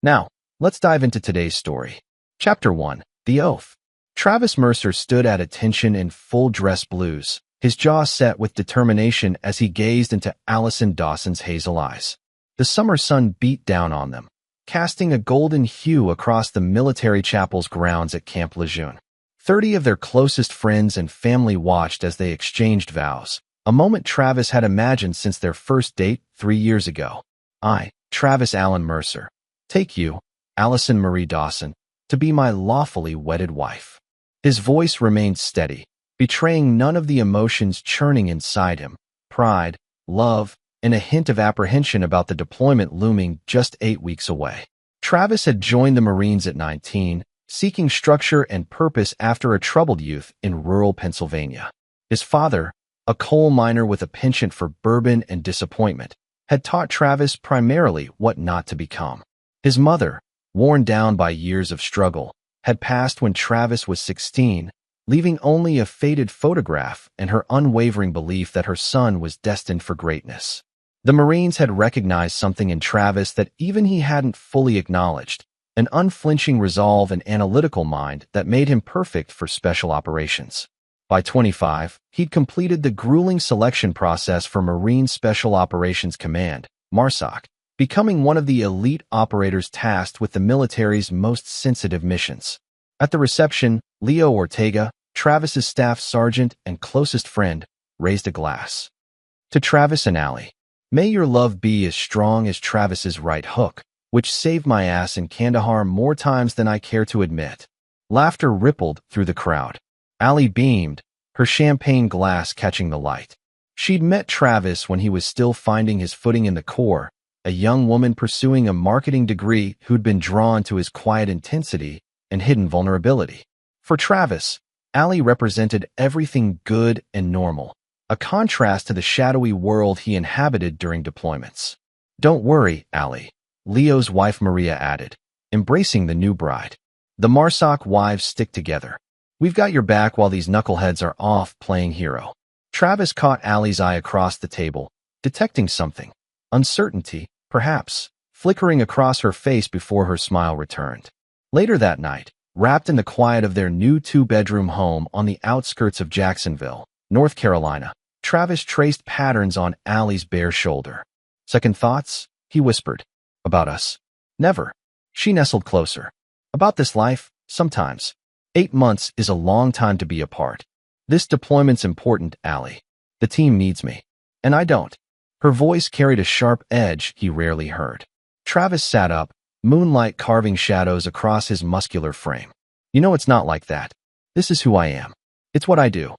Now, let's dive into today's story. Chapter 1. The Oath. Travis Mercer stood at attention in full dress blues, his jaw set with determination as he gazed into Allison Dawson's hazel eyes. The summer sun beat down on them, casting a golden hue across the military chapel's grounds at Camp Lejeune. 30 of their closest friends and family watched as they exchanged vows, a moment Travis had imagined since their first date 3 years ago. I, Travis Allen Mercer, take you, Allison Marie Dawson, to be my lawfully wedded wife. His voice remained steady, betraying none of the emotions churning inside him: pride, love, and a hint of apprehension about the deployment looming just 8 weeks away. Travis had joined the Marines at 19, seeking structure and purpose after a troubled youth in rural Pennsylvania. His father, a coal miner with a penchant for bourbon and disappointment, had taught Travis primarily what not to become. His mother, worn down by years of struggle, had passed when Travis was 16, leaving only a faded photograph and her unwavering belief that her son was destined for greatness. The Marines had recognized something in Travis that even he hadn't fully acknowledged: an unflinching resolve and analytical mind that made him perfect for special operations. By 25, he'd completed the grueling selection process for Marine Special Operations Command, MARSOC, becoming one of the elite operators tasked with the military's most sensitive missions. At the reception, Leo Ortega, Travis's staff sergeant and closest friend, raised a glass. To Travis and Allie, may your love be as strong as Travis's right hook, which saved my ass in Kandahar more times than I care to admit. Laughter rippled through the crowd. Allie beamed, her champagne glass catching the light. She'd met Travis when he was still finding his footing in the Corps, a young woman pursuing a marketing degree who'd been drawn to his quiet intensity and hidden vulnerability. For Travis, Allie represented everything good and normal, a contrast to the shadowy world he inhabited during deployments. Don't worry, Allie, Leo's wife Maria added, embracing the new bride. The MARSOC wives stick together. We've got your back while these knuckleheads are off playing hero. Travis caught Allie's eye across the table, detecting something. Uncertainty, perhaps, flickering across her face before her smile returned. Later that night, wrapped in the quiet of their new 2-bedroom home on the outskirts of Jacksonville, North Carolina, Travis traced patterns on Allie's bare shoulder. Second thoughts? He whispered. About us? Never. She nestled closer. About this life? Sometimes. 8 months is a long time to be apart. This deployment's important, Allie. The team needs me. And I don't. Her voice carried a sharp edge he rarely heard. Travis sat up, moonlight carving shadows across his muscular frame. You know, it's not like that. This is who I am. It's what I do.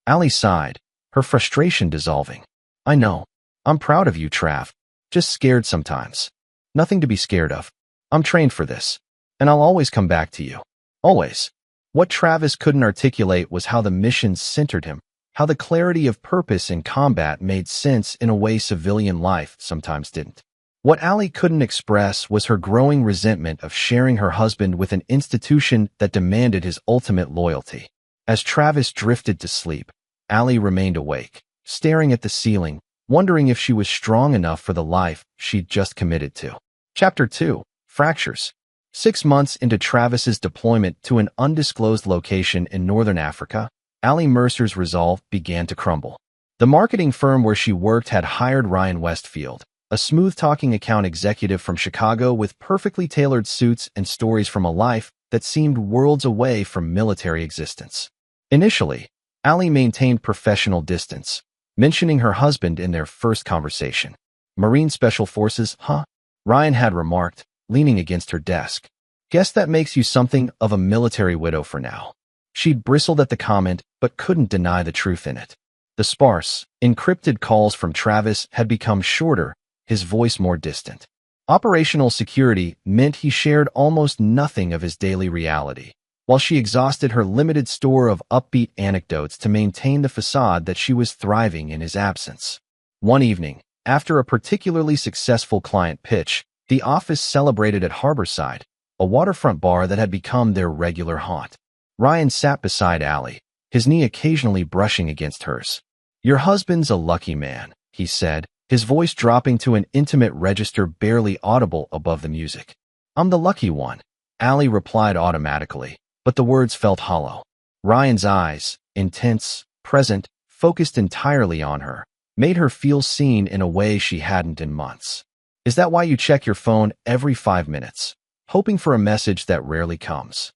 Allie sighed, her frustration dissolving. I know. I'm proud of you, Trav. Just scared sometimes. Nothing to be scared of. I'm trained for this. And I'll always come back to you. Always. What Travis couldn't articulate was how the mission centered him, how the clarity of purpose in combat made sense in a way civilian life sometimes didn't. What Allie couldn't express was her growing resentment of sharing her husband with an institution that demanded his ultimate loyalty. As Travis drifted to sleep, Allie remained awake, staring at the ceiling, wondering if she was strong enough for the life she'd just committed to. Chapter 2. Fractures. 6 months into Travis's deployment to an undisclosed location in northern Africa, Allie Mercer's resolve began to crumble. The marketing firm where she worked had hired Ryan Westfield, a smooth-talking account executive from Chicago with perfectly tailored suits and stories from a life that seemed worlds away from military existence. Initially, Allie maintained professional distance, mentioning her husband in their first conversation. Marine Special Forces, huh? Ryan had remarked, leaning against her desk. Guess that makes you something of a military widow for now. She'd bristled at the comment, but couldn't deny the truth in it. The sparse, encrypted calls from Travis had become shorter, his voice more distant. Operational security meant he shared almost nothing of his daily reality, while she exhausted her limited store of upbeat anecdotes to maintain the facade that she was thriving in his absence. One evening, after a particularly successful client pitch, the office celebrated at Harborside, a waterfront bar that had become their regular haunt. Ryan sat beside Allie, his knee occasionally brushing against hers. Your husband's a lucky man, he said, his voice dropping to an intimate register barely audible above the music. I'm the lucky one, Allie replied automatically, but the words felt hollow. Ryan's eyes, intense, present, focused entirely on her, made her feel seen in a way she hadn't in months. Is that why you check your phone every 5 minutes, hoping for a message that rarely comes?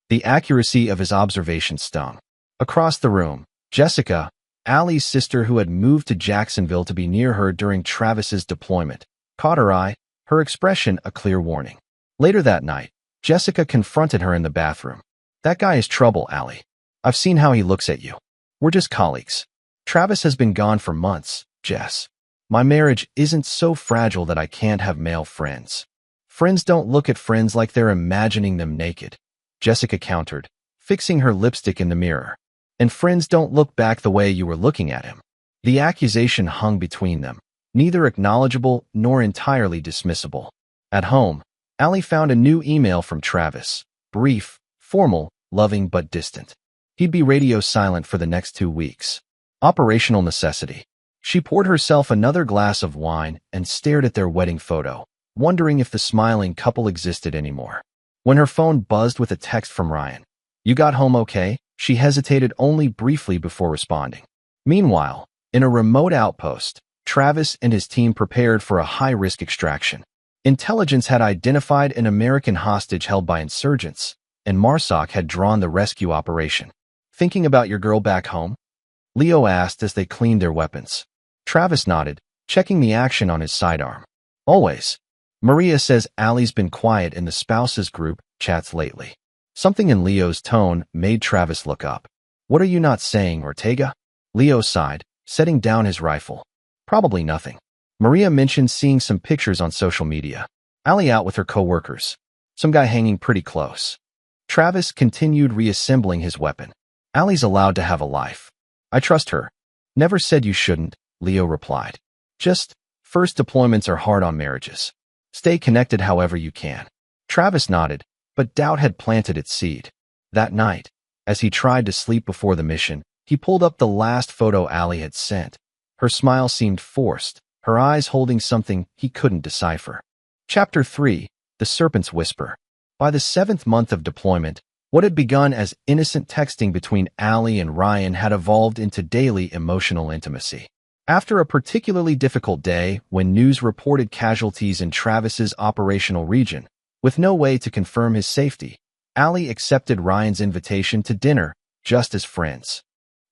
The accuracy of his observation stung. Across the room, Jessica, Allie's sister who had moved to Jacksonville to be near her during Travis's deployment, caught her eye, her expression a clear warning. Later that night, Jessica confronted her in the bathroom. That guy is trouble, Allie. I've seen how he looks at you. We're just colleagues. Travis has been gone for months, Jess. My marriage isn't so fragile that I can't have male friends. Friends don't look at friends like they're imagining them naked, Jessica countered, fixing her lipstick in the mirror. And friends don't look back the way you were looking at him. The accusation hung between them, neither acknowledgeable nor entirely dismissible. At home, Allie found a new email from Travis, brief, formal, loving but distant. He'd be radio silent for the next 2 weeks. Operational necessity. She poured herself another glass of wine and stared at their wedding photo, wondering if the smiling couple existed anymore. When her phone buzzed with a text from Ryan, "You got home okay?" She hesitated only briefly before responding. Meanwhile, in a remote outpost, Travis and his team prepared for a high-risk extraction. Intelligence had identified an American hostage held by insurgents, and Marsoc had drawn the rescue operation. "Thinking about your girl back home?" Leo asked as they cleaned their weapons. Travis nodded, checking the action on his sidearm. "Always. Maria says Allie's been quiet in the spouses group chats lately." Something in Leo's tone made Travis look up. "What are you not saying, Ortega?" Leo sighed, setting down his rifle. "Probably nothing. Maria mentioned seeing some pictures on social media. Allie out with her co-workers. Some guy hanging pretty close." Travis continued reassembling his weapon. "Allie's allowed to have a life. I trust her." "Never said you shouldn't," Leo replied. "Just, first deployments are hard on marriages. Stay connected however you can." Travis nodded, but doubt had planted its seed. That night, as he tried to sleep before the mission, he pulled up the last photo Allie had sent. Her smile seemed forced, her eyes holding something he couldn't decipher. Chapter 3, The Serpent's Whisper. By the 7th month of deployment, what had begun as innocent texting between Allie and Ryan had evolved into daily emotional intimacy. After a particularly difficult day when news reported casualties in Travis's operational region, with no way to confirm his safety, Allie accepted Ryan's invitation to dinner, just as friends.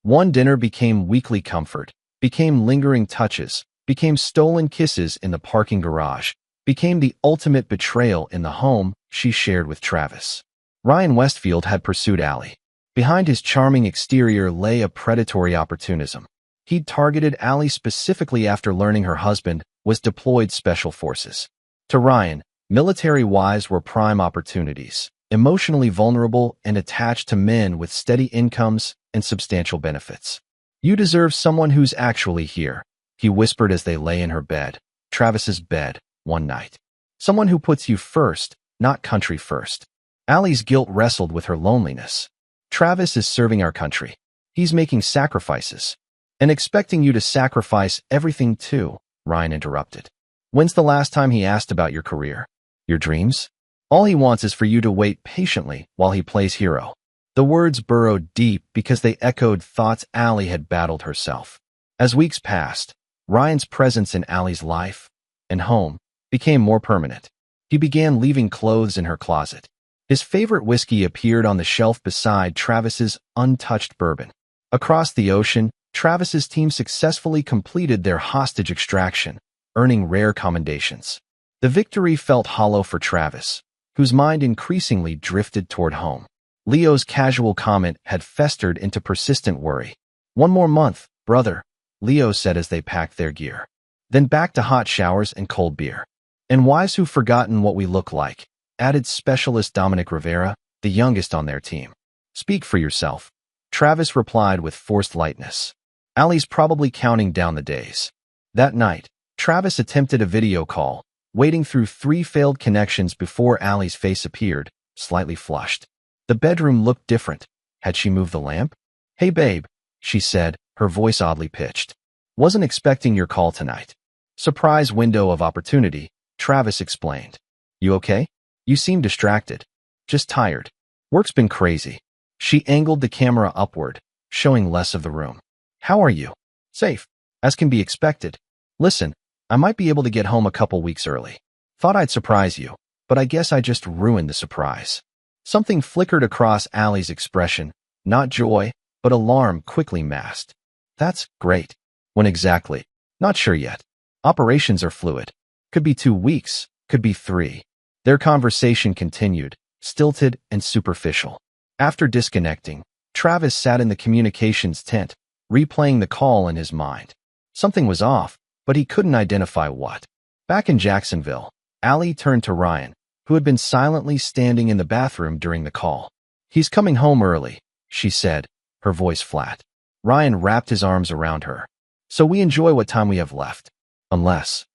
One dinner became weekly comfort, became lingering touches, became stolen kisses in the parking garage, became the ultimate betrayal in the home she shared with Travis. Ryan Westfield had pursued Allie. Behind his charming exterior lay a predatory opportunism. He'd targeted Allie specifically after learning her husband was deployed special forces. To Ryan, military wives were prime opportunities, emotionally vulnerable and attached to men with steady incomes and substantial benefits. "You deserve someone who's actually here," he whispered as they lay in her bed, Travis's bed, one night. "Someone who puts you first, not country first." Allie's guilt wrestled with her loneliness. "Travis is serving our country. He's making sacrifices. And expecting you to sacrifice everything too," Ryan interrupted. "When's the last time he asked about your career? Your dreams? All he wants is for you to wait patiently while he plays hero." The words burrowed deep because they echoed thoughts Allie had battled herself. As weeks passed, Ryan's presence in Allie's life and home became more permanent. He began leaving clothes in her closet. His favorite whiskey appeared on the shelf beside Travis's untouched bourbon. Across the ocean, Travis's team successfully completed their hostage extraction, earning rare commendations. The victory felt hollow for Travis, whose mind increasingly drifted toward home. Leo's casual comment had festered into persistent worry. "One more month, brother," Leo said as they packed their gear. "Then back to hot showers and cold beer. And wives who've forgotten what we look like," added specialist Dominic Rivera, the youngest on their team. "Speak for yourself," Travis replied with forced lightness. "Allie's probably counting down the days." That night, Travis attempted a video call, waiting through 3 failed connections before Allie's face appeared, slightly flushed. The bedroom looked different. Had she moved the lamp? "Hey babe," she said, her voice oddly pitched. "Wasn't expecting your call tonight." "Surprise window of opportunity," Travis explained. "You okay?" You seem distracted. Just tired. Work's been crazy. She angled the camera upward, showing less of the room. How are you? Safe. As can be expected. Listen, I might be able to get home a couple weeks early. Thought I'd surprise you, but I guess I just ruined the surprise. Something flickered across Allie's expression, not joy, but alarm quickly masked. That's great. When exactly? Not sure yet. Operations are fluid. Could be 2 weeks, could be 3. Their conversation continued, stilted and superficial. After disconnecting, Travis sat in the communications tent, replaying the call in his mind. Something was off, but he couldn't identify what. Back in Jacksonville, Allie turned to Ryan, who had been silently standing in the bathroom during the call. He's coming home early, she said, her voice flat. Ryan wrapped his arms around her. So we enjoy what time we have left. Unless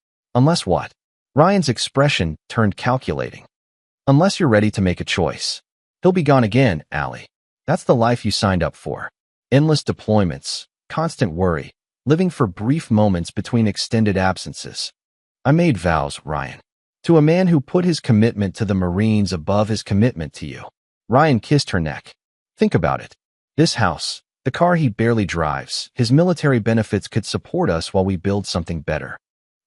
what? Ryan's expression turned calculating. Unless you're ready to make a choice. He'll be gone again, Allie. That's the life you signed up for. Endless deployments, constant worry, living for brief moments between extended absences. I made vows, Ryan. To a man who put his commitment to the Marines above his commitment to you. Ryan kissed her neck. Think about it. This house, the car he barely drives, his military benefits could support us while we build something better.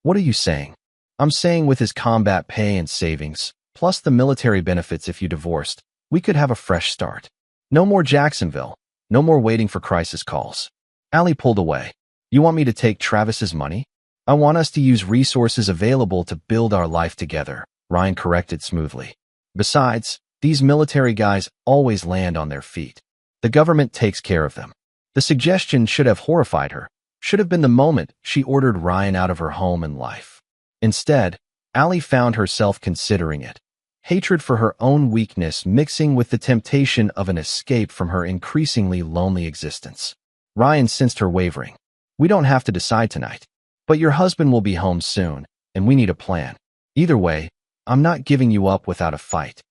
What are you saying? I'm saying with his combat pay and savings, plus the military benefits if you divorced, we could have a fresh start. No more Jacksonville. No more waiting for crisis calls. Allie pulled away. You want me to take Travis's money? I want us to use resources available to build our life together, Ryan corrected smoothly. Besides, these military guys always land on their feet. The government takes care of them. The suggestion should have horrified her, should have been the moment she ordered Ryan out of her home and life. Instead, Allie found herself considering it. Hatred for her own weakness mixing with the temptation of an escape from her increasingly lonely existence. Ryan sensed her wavering. We don't have to decide tonight. But your husband will be home soon, and we need a plan. Either way, I'm not giving you up without a fight.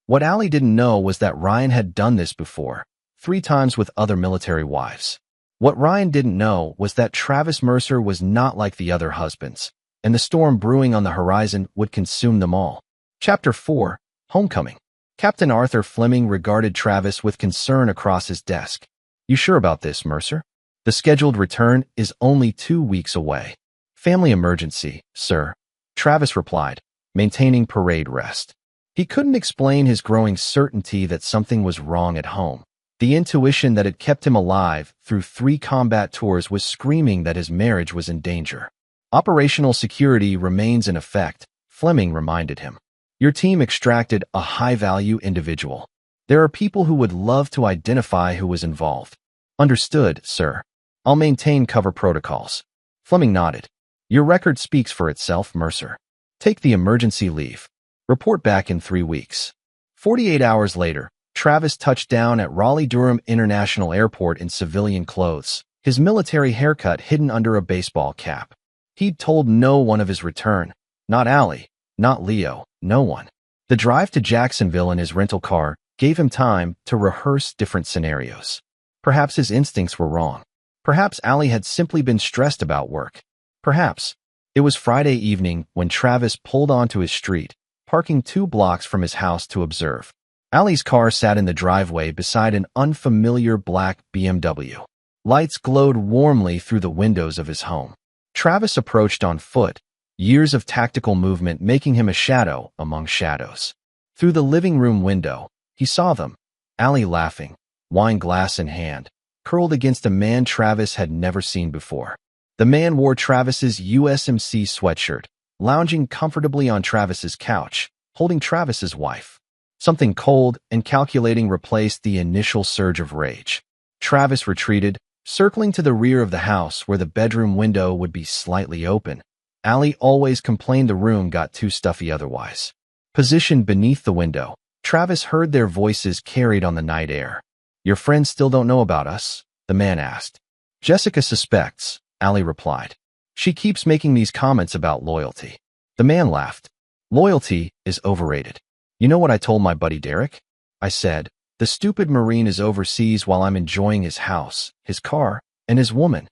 What Allie didn't know was that Ryan had done this before, 3 times with other military wives. What Ryan didn't know was that Travis Mercer was not like the other husbands, and the storm brewing on the horizon would consume them all. Chapter 4, Homecoming. Captain Arthur Fleming regarded Travis with concern across his desk. You sure about this, Mercer? The scheduled return is only 2 weeks away. Family emergency, sir, Travis replied, maintaining parade rest. He couldn't explain his growing certainty that something was wrong at home. The intuition that had kept him alive through 3 combat tours was screaming that his marriage was in danger. Operational security remains in effect, Fleming reminded him. Your team extracted a high-value individual. There are people who would love to identify who was involved. Understood, sir. I'll maintain cover protocols. Fleming nodded. Your record speaks for itself, Mercer. Take the emergency leave. Report back in 3 weeks. 48 hours later, Travis touched down at Raleigh-Durham International Airport in civilian clothes, his military haircut hidden under a baseball cap. He'd told no one of his return. Not Allie, not Leo, no one. The drive to Jacksonville in his rental car gave him time to rehearse different scenarios. Perhaps his instincts were wrong. Perhaps Allie had simply been stressed about work. Perhaps. It was Friday evening when Travis pulled onto his street, parking 2 blocks from his house to observe. Allie's car sat in the driveway beside an unfamiliar black BMW. Lights glowed warmly through the windows of his home. Travis approached on foot, years of tactical movement making him a shadow among shadows. Through the living room window, he saw them, Allie laughing, wine glass in hand, curled against a man Travis had never seen before. The man wore Travis's USMC sweatshirt, lounging comfortably on Travis's couch, holding Travis's wife. Something cold and calculating replaced the initial surge of rage. Travis retreated, circling to the rear of the house where the bedroom window would be slightly open. Allie always complained the room got too stuffy otherwise. Positioned beneath the window, Travis heard their voices carried on the night air. Your friends still don't know about us? The man asked. Jessica suspects, Allie replied. She keeps making these comments about loyalty. The man laughed. Loyalty is overrated. You know what I told my buddy Derek? I said, the stupid Marine is overseas while I'm enjoying his house, his car, and his woman.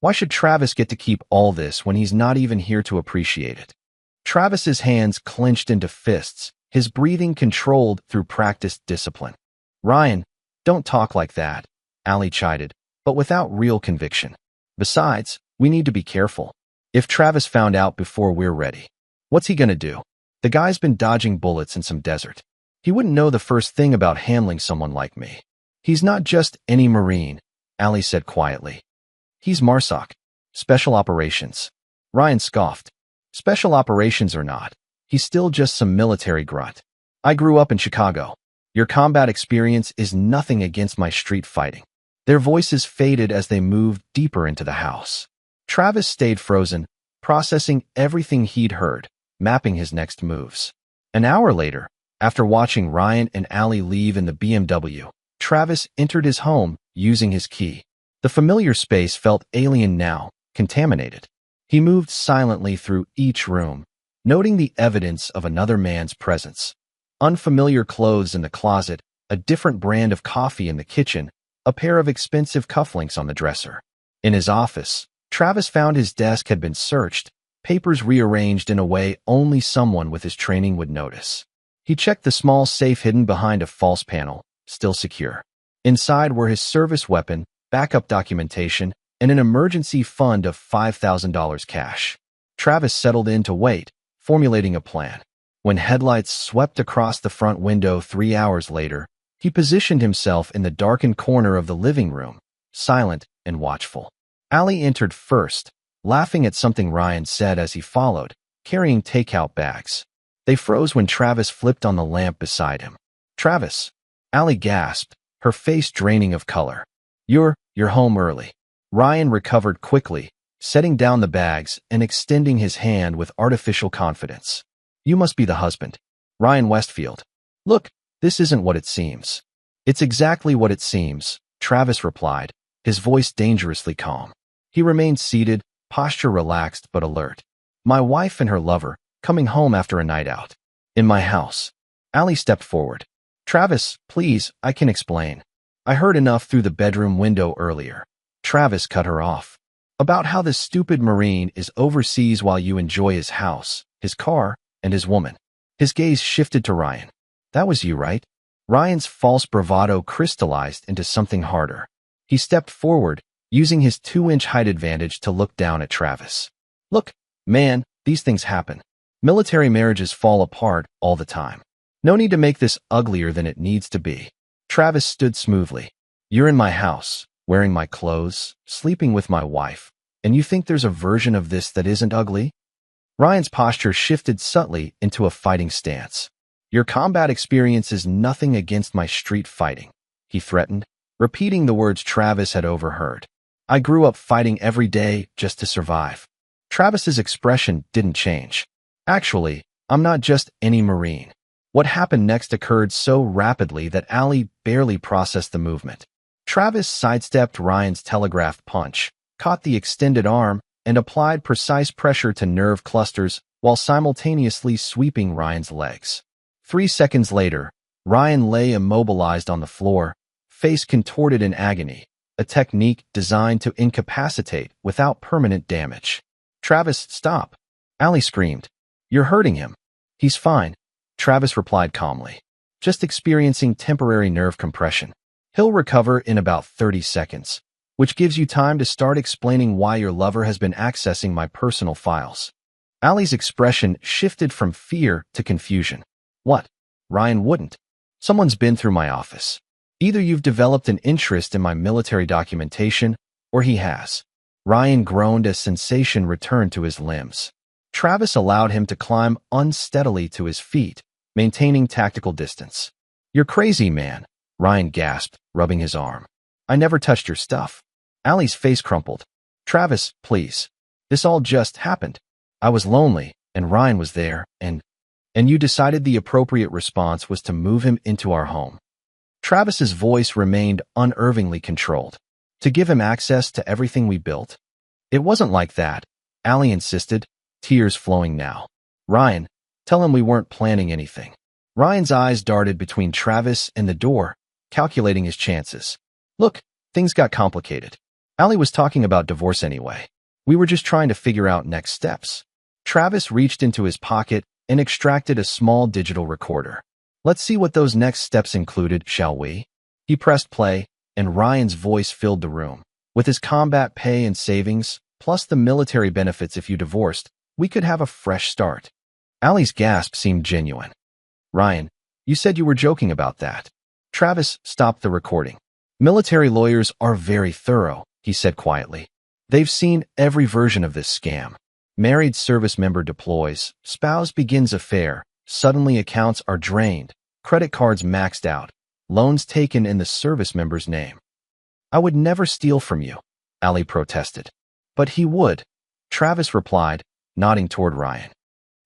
Why should Travis get to keep all this when he's not even here to appreciate it? Travis's hands clenched into fists, his breathing controlled through practiced discipline. "Ryan, don't talk like that," Allie chided, but without real conviction. "Besides, we need to be careful. If Travis found out before we're ready, what's he gonna do? The guy's been dodging bullets in some desert. He wouldn't know the first thing about handling someone like me." "He's not just any Marine," Allie said quietly. "He's MARSOC, Special Operations." Ryan scoffed. "Special Operations or not, he's still just some military grunt. I grew up in Chicago. Your combat experience is nothing against my street fighting." Their voices faded as they moved deeper into the house. Travis stayed frozen, processing everything he'd heard, mapping his next moves. An hour later, after watching Ryan and Allie leave in the BMW, Travis entered his home using his key. The familiar space felt alien now, contaminated. He moved silently through each room, noting the evidence of another man's presence. Unfamiliar clothes in the closet, a different brand of coffee in the kitchen, a pair of expensive cufflinks on the dresser. In his office, Travis found his desk had been searched, papers rearranged in a way only someone with his training would notice. He checked the small safe hidden behind a false panel, still secure. Inside were his service weapon, backup documentation, and an emergency fund of $5,000 cash. Travis settled in to wait, formulating a plan. When headlights swept across the front window 3 hours later, he positioned himself in the darkened corner of the living room, silent and watchful. Allie entered first, laughing at something Ryan said as he followed, carrying takeout bags. They froze when Travis flipped on the lamp beside him. "Travis," Allie gasped, her face draining of color. You're home early." Ryan recovered quickly, setting down the bags and extending his hand with artificial confidence. "You must be the husband, Ryan Westfield." "Look, this isn't what it seems." "It's exactly what it seems," Travis replied, his voice dangerously calm. He remained seated, posture relaxed but alert. "My wife and her lover, coming home after a night out. In my house." Allie stepped forward. "Travis, please, I can explain. I heard enough through the bedroom window earlier." Travis cut her off. "About how this stupid Marine is overseas while you enjoy his house, his car, and his woman." His gaze shifted to Ryan. "That was you, right?" Ryan's false bravado crystallized into something harder. He stepped forward, using his 2-inch height advantage to look down at Travis. "Look, man, these things happen. Military marriages fall apart all the time. No need to make this uglier than it needs to be." Travis stood smoothly. "You're in my house, wearing my clothes, sleeping with my wife, and you think there's a version of this that isn't ugly?" Ryan's posture shifted subtly into a fighting stance. "Your combat experience is nothing against my street fighting," he threatened, repeating the words Travis had overheard. "I grew up fighting every day just to survive." Travis's expression didn't change. "Actually, I'm not just any Marine." What happened next occurred so rapidly that Allie barely processed the movement. Travis sidestepped Ryan's telegraphed punch, caught the extended arm, and applied precise pressure to nerve clusters while simultaneously sweeping Ryan's legs. 3 seconds later, Ryan lay immobilized on the floor, face contorted in agony, a technique designed to incapacitate without permanent damage. "Travis, stop!" Allie screamed. "You're hurting him." "He's fine," Travis replied calmly. "Just experiencing temporary nerve compression. He'll recover in about 30 seconds, which gives you time to start explaining why your lover has been accessing my personal files." Allie's expression shifted from fear to confusion. "What? Ryan wouldn't. Someone's been through my office. Either you've developed an interest in my military documentation, or he has." Ryan groaned as sensation returned to his limbs. Travis allowed him to climb unsteadily to his feet, maintaining tactical distance. "You're crazy, man," Ryan gasped, rubbing his arm. "I never touched your stuff." Allie's face crumpled. "Travis, please. This all just happened. I was lonely, and Ryan was there, and you decided the appropriate response was to move him into our home." Travis's voice remained unervingly controlled. "To give him access to everything we built?" "It wasn't like that," Allie insisted, tears flowing now. "Ryan, tell him we weren't planning anything." Ryan's eyes darted between Travis and the door, calculating his chances. "Look, things got complicated. Allie was talking about divorce anyway. We were just trying to figure out next steps." Travis reached into his pocket, and extracted a small digital recorder. Let's see what those next steps included, shall we? He pressed play, and Ryan's voice filled the room. With his combat pay and savings, plus the military benefits if you divorced, we could have a fresh start. Allie's gasp seemed genuine. Ryan, you said you were joking about that. Travis stopped the recording. Military lawyers are very thorough, he said quietly. They've seen every version of this scam. Married service member deploys, spouse begins affair, suddenly accounts are drained, credit cards maxed out, loans taken in the service member's name. I would never steal from you, Allie protested. But he would, Travis replied, nodding toward Ryan.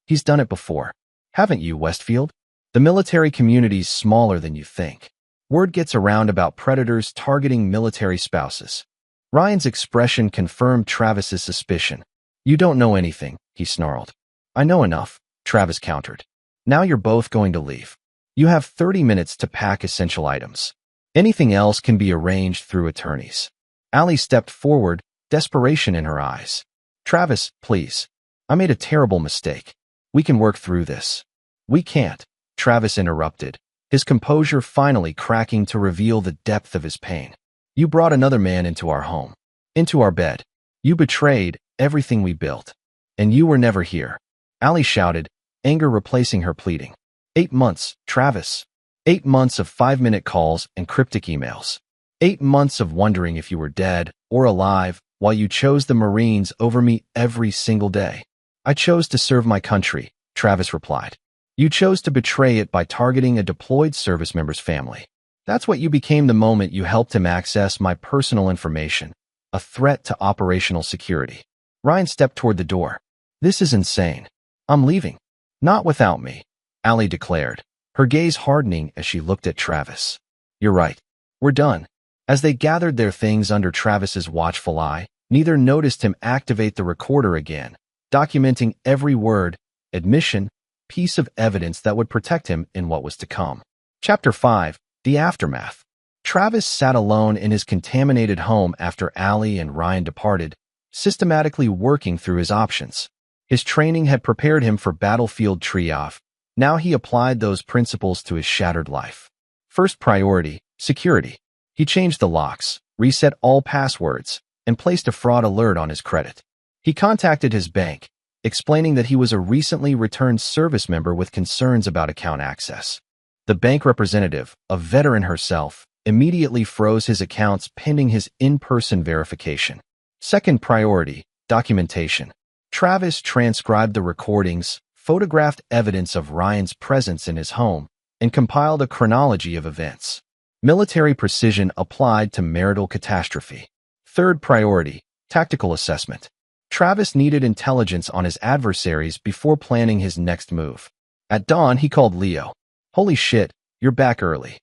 He's done it before. Haven't you, Westfield? The military community's smaller than you think. Word gets around about predators targeting military spouses. Ryan's expression confirmed Travis's suspicion. You don't know anything, he snarled. I know enough, Travis countered. Now you're both going to leave. You have 30 minutes to pack essential items. Anything else can be arranged through attorneys. Allie stepped forward, desperation in her eyes. Travis, please. I made a terrible mistake. We can work through this. We can't, Travis interrupted, his composure finally cracking to reveal the depth of his pain. You brought another man into our home, into our bed. You betrayed everything we built. And you were never here. Allie shouted, anger replacing her pleading. 8 months, Travis. 8 months of 5-minute calls and cryptic emails. 8 months of wondering if you were dead or alive while you chose the Marines over me every single day. I chose to serve my country, Travis replied. You chose to betray it by targeting a deployed service member's family. That's what you became the moment you helped him access my personal information, a threat to operational security. Ryan stepped toward the door. This is insane. I'm leaving. Not without me, Allie declared, her gaze hardening as she looked at Travis. You're right. We're done. As they gathered their things under Travis's watchful eye, neither noticed him activate the recorder again, documenting every word, admission, piece of evidence that would protect him in what was to come. Chapter 5. The Aftermath. Travis sat alone in his contaminated home after Allie and Ryan departed, systematically working through his options. His training had prepared him for battlefield triumph. Now he applied those principles to his shattered life. First priority, security. He changed the locks, reset all passwords, and placed a fraud alert on his credit. He contacted his bank, explaining that he was a recently returned service member with concerns about account access. The bank representative, a veteran herself, immediately froze his accounts pending his in-person verification. Second priority, documentation. Travis transcribed the recordings, photographed evidence of Ryan's presence in his home, and compiled a chronology of events. Military precision applied to marital catastrophe. Third priority, tactical assessment. Travis needed intelligence on his adversaries before planning his next move. At dawn, he called Leo. Holy shit, you're back early.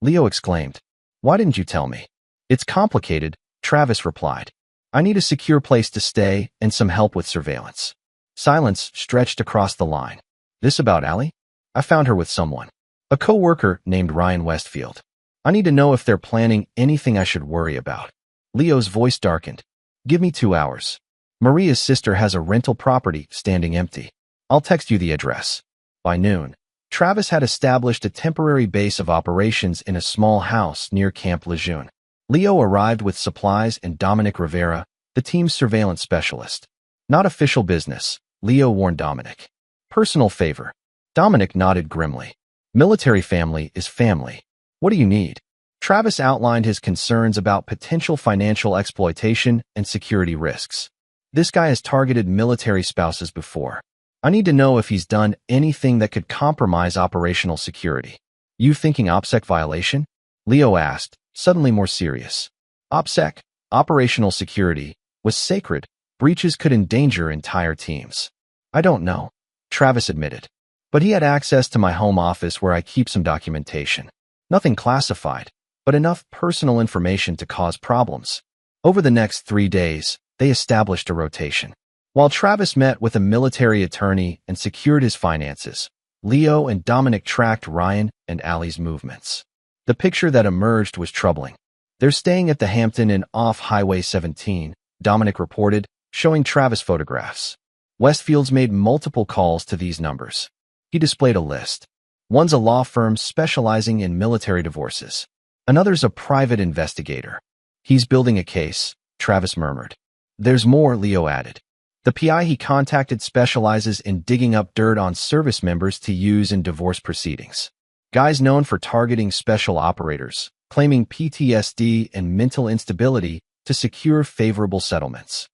Leo exclaimed. Why didn't you tell me? It's complicated, Travis replied. I need a secure place to stay and some help with surveillance. Silence stretched across the line. This about Allie? I found her with someone. A co-worker named Ryan Westfield. I need to know if they're planning anything I should worry about. Leo's voice darkened. Give me 2 hours. Maria's sister has a rental property standing empty. I'll text you the address. By noon, Travis had established a temporary base of operations in a small house near Camp Lejeune. Leo arrived with supplies and Dominic Rivera, the team's surveillance specialist. Not official business, Leo warned Dominic. Personal favor. Dominic nodded grimly. Military family is family. What do you need? Travis outlined his concerns about potential financial exploitation and security risks. This guy has targeted military spouses before. I need to know if he's done anything that could compromise operational security. You thinking OPSEC violation? Leo asked, suddenly more serious. OPSEC, operational security, was sacred. Breaches could endanger entire teams. I don't know, Travis admitted. But he had access to my home office where I keep some documentation. Nothing classified, but enough personal information to cause problems. Over the next 3 days, they established a rotation. While Travis met with a military attorney and secured his finances, Leo and Dominic tracked Ryan and Allie's movements. The picture that emerged was troubling. They're staying at the Hampton Inn off Highway 17, Dominic reported, showing Travis photographs. Westfield's made multiple calls to these numbers. He displayed a list. One's a law firm specializing in military divorces. Another's a private investigator. He's building a case, Travis murmured. There's more, Leo added. The PI he contacted specializes in digging up dirt on service members to use in divorce proceedings. Guys known for targeting special operators, claiming PTSD and mental instability to secure favorable settlements.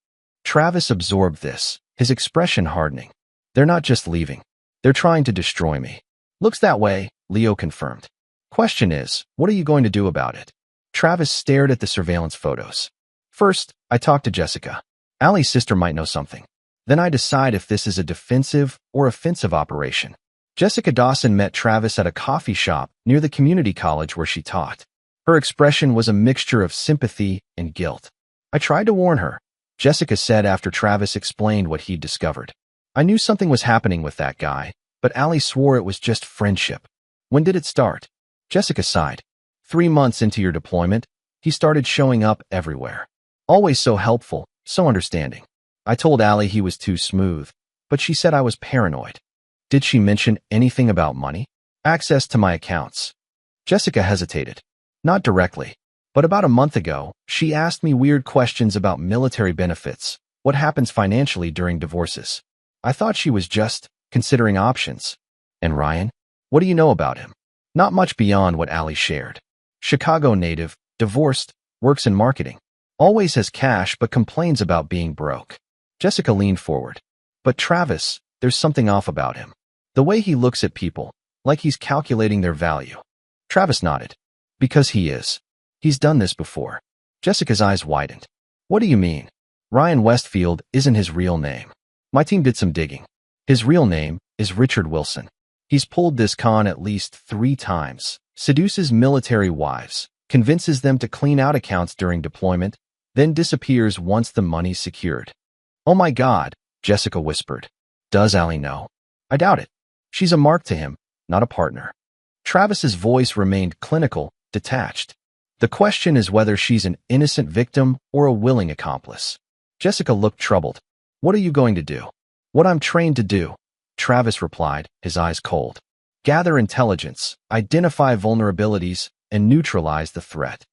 Travis absorbed this, his expression hardening. They're not just leaving. They're trying to destroy me. Looks that way, Leo confirmed. Question is, what are you going to do about it? Travis stared at the surveillance photos. First, I talked to Jessica. Allie's sister might know something. Then I decide if this is a defensive or offensive operation. Jessica Dawson met Travis at a coffee shop near the community college where she taught. Her expression was a mixture of sympathy and guilt. I tried to warn her, Jessica said after Travis explained what he'd discovered. I knew something was happening with that guy, but Allie swore it was just friendship. When did it start? Jessica sighed. 3 months into your deployment, he started showing up everywhere. Always so helpful, so understanding. I told Allie he was too smooth, but she said I was paranoid. Did she mention anything about money? Access to my accounts. Jessica hesitated. Not directly, but about a month ago, she asked me weird questions about military benefits, what happens financially during divorces. I thought she was just considering options. And Ryan? What do you know about him? Not much beyond what Allie shared. Chicago native, divorced, works in marketing. Always has cash but complains about being broke. Jessica leaned forward. But Travis, there's something off about him. The way he looks at people, like he's calculating their value. Travis nodded. Because he is. He's done this before. Jessica's eyes widened. What do you mean? Ryan Westfield isn't his real name. My team did some digging. His real name is Richard Wilson. He's pulled this con at least 3 times, seduces military wives, convinces them to clean out accounts during deployment, then disappears once the money's secured. Oh my God, Jessica whispered. Does Allie know? I doubt it. She's a mark to him, not a partner. Travis's voice remained clinical, detached. The question is whether she's an innocent victim or a willing accomplice. Jessica looked troubled. What are you going to do? What I'm trained to do, Travis replied, his eyes cold. Gather intelligence, identify vulnerabilities, and neutralize the threat.